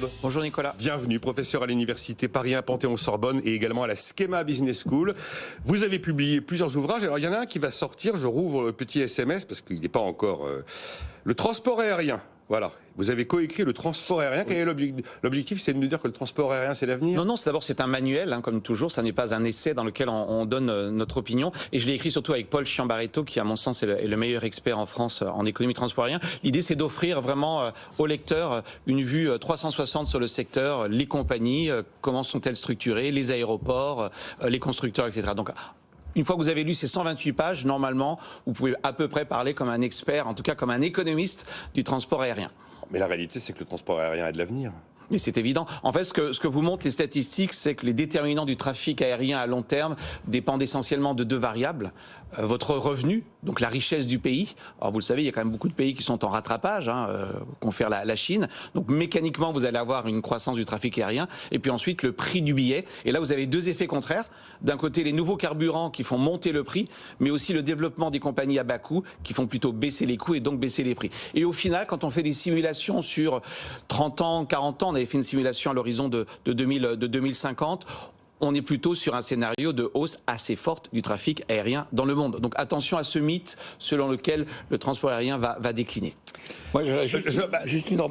Courbe. Bonjour Nicolas. Bienvenue, professeur à l'université Paris 1 Panthéon-Sorbonne et également à la Schema Business School. Vous avez publié plusieurs ouvrages. Alors il y en a un qui va sortir, je rouvre le petit SMS parce qu'il n'est pas encore... le transport aérien. Voilà, vous avez coécrit le transport aérien. Quel est l'objectif? C'est de nous dire que le transport aérien, c'est l'avenir? Non, c'est un manuel, comme toujours, ça n'est pas un essai dans lequel on donne notre opinion. Et je l'ai écrit surtout avec Paul Chiambaretto, qui à mon sens est le meilleur expert en France en économie transport aérien. L'idée, c'est d'offrir vraiment aux lecteurs une vue 360 sur le secteur, les compagnies, comment sont-elles structurées, les aéroports, les constructeurs, etc. Donc, une fois que vous avez lu ces 128 pages, normalement, vous pouvez à peu près parler comme un expert, en tout cas comme un économiste du transport aérien. Mais la réalité, c'est que le transport aérien a de l'avenir. Mais c'est évident. En fait, ce que vous montrent les statistiques, c'est que les déterminants du trafic aérien à long terme dépendent essentiellement de deux variables. Votre revenu, donc la richesse du pays. Alors vous le savez, il y a quand même beaucoup de pays qui sont en rattrapage, confère la Chine. Donc mécaniquement, vous allez avoir une croissance du trafic aérien. Et puis ensuite, le prix du billet. Et là, vous avez deux effets contraires. D'un côté, les nouveaux carburants qui font monter le prix, mais aussi le développement des compagnies à bas coût qui font plutôt baisser les coûts et donc baisser les prix. Et au final, quand on fait des simulations sur 30 ans, 40 ans, on avait fait une simulation à l'horizon de 2050, on est plutôt sur un scénario de hausse assez forte du trafic aérien dans le monde. Donc attention à ce mythe selon lequel le transport aérien va décliner. Moi, j'aurais juste une